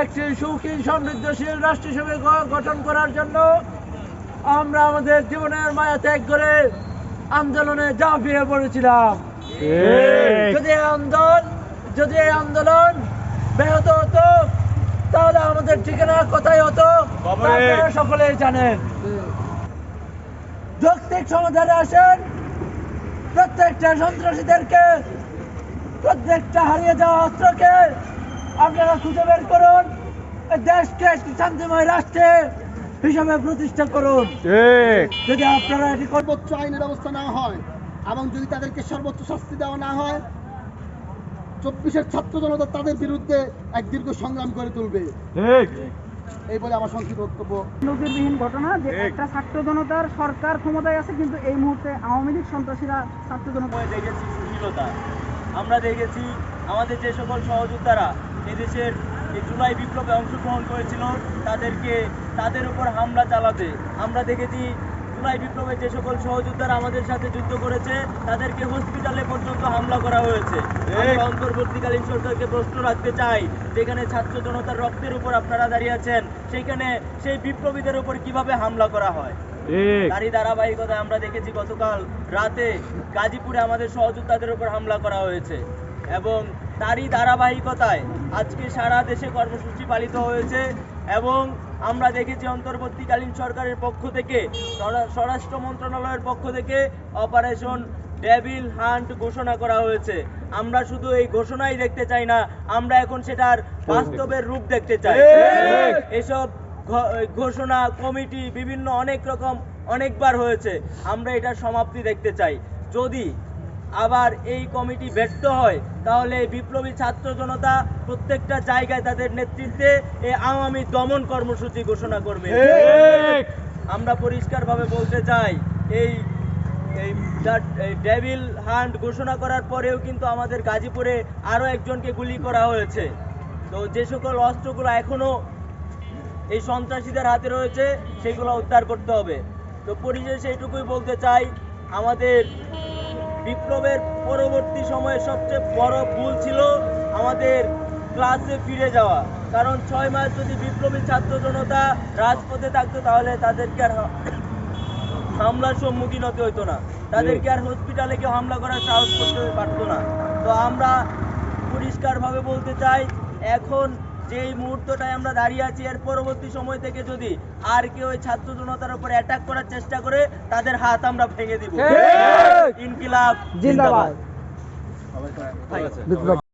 একটি সুখী সমৃদ্ধশীল রাষ্ট্র হিসেবে গঠন করার জন্য আমরা আমাদের জীবনের মায়া ত্যাগ করে আন্দোলনে ঝাঁপিয়ে পড়েছিলাম। যদি এই আন্দোলন ব্যাহত হতো তাহলে আমাদের ঠিকানা কোথায় হতো আপনারা সকলেই জানেন। যৌক্তিক সমাধানে আসেন, প্রত্যেকটা সন্ত্রাসীদেরকে, প্রত্যেকটা হারিয়ে যাওয়া অস্ত্রকে আপনারা খুঁজে বের করুন, দেশকে একটি শান্তিময় রাষ্ট্রে হিসাবে প্রতিষ্ঠা করুন। যদি আপনারা এটি সর্বোচ্চ আইনের ব্যবস্থা না হয় এবং যদি তাদেরকে সর্বোচ্চ শাস্তি দেওয়া না হয়, 24-এর ছাত্র জনতা তাদের বিরুদ্ধে এক দীর্ঘ সংগ্রাম করে তুলবে। এই বলে আমার সংক্ষিপ্ত বক্তব্য। নজিরবিহীন ঘটনা যে একটা ছাত্র জনতার সরকার ক্ষমতায় আছে, কিন্তু এই মুহূর্তে আওয়ামী লীগ সন্ত্রাসীরা ছাত্র জনতা দেখেছি সুশীলতা। আমরা দেখেছি আমাদের যে সকল সহযোদ্ধারা এদেশের এই জুলাই বিপ্লবে অংশগ্রহণ করেছিল তাদের উপর হামলা চালাতে। আমরা দেখেছি জুলাই বিপ্লবে যে সকল সহযোদ্ধারা আমাদের সাথে যুদ্ধ করেছে তাদেরকে হসপিটালে পর্যন্ত হামলা করা হয়েছে। আমরা অন্তর্বর্তীকালীন সরকারকে প্রশ্ন রাখতে চাই, যেখানে ছাত্র জনতার রক্তের উপর আপনারা দাঁড়িয়ে আছেন, সেইখানে সেই বিপ্লবীদের উপর কিভাবে হামলা করা হয়। তারই ধারাবাহিকতায় আমরা দেখেছি গতকাল রাতে গাজীপুরে আমাদের সহযোদ্ধাদের উপর হামলা করা হয়েছে এবং তারই ধারাবাহিকতায় আজকে সারা দেশে কর্মসূচি পালিত হয়েছে এবং আমরা দেখেছি অন্তর্বর্তীকালীন সরকারের পক্ষ থেকে, স্বরাষ্ট্র মন্ত্রণালয়ের পক্ষ থেকে অপারেশন ডেভিল হান্ট ঘোষণা করা হয়েছে। আমরা শুধু এই ঘোষণাই দেখতে চাই না, আমরা এখন সেটার বাস্তবের রূপ দেখতে চাই। এসব ঘোষণা কমিটি বিভিন্ন অনেক রকম অনেকবার হয়েছে, আমরা এটার সমাপ্তি দেখতে চাই। যদি আবার এই কমিটি ব্যর্থ হয় তাহলে বিপ্লবী ছাত্র জনতা প্রত্যেকটা জায়গায় তাদের নেতৃত্বে এই আওয়ামী দমন কর্মসূচি ঘোষণা করবে। আমরা পরিষ্কারভাবে বলতে চাই, এই ডেভিল হান্ট ঘোষণা করার পরেও কিন্তু আমাদের গাজীপুরে আরো একজনকে গুলি করা হয়েছে। তো যে সকল অস্ত্রগুলো এখনো এই সন্ত্রাসীদের হাতে রয়েছে সেগুলো উদ্ধার করতে হবে। তো পরিশেষে এইটুকুই বলতে চাই, আমাদের বিপ্লবের পরবর্তী সময়ে সবচেয়ে বড় ভুল ছিল আমাদের ক্লাসে ফিরে যাওয়া। কারণ 6 মাস যদি বিপ্লবী ছাত্র জনতা রাজপথে থাকতো তাহলে তাদেরকে আর হামলার সম্মুখীন হতে হইতো না, তাদেরকে আর হসপিটালে কেউ হামলা করার সাহস করতে পারতো না। তো আমরা পরিষ্কারভাবে বলতে চাই, এখন যেই মুহূর্তটায় আমরা দাঁড়িয়ে আছি এর পরবর্তী সময় থেকে যদি আর কেউ ওই ছাত্র জনতার উপর অ্যাটাক করার চেষ্টা করে তাদের হাত আমরা ভেঙে দিব। ইনকিলাব জিন্দাবাদ।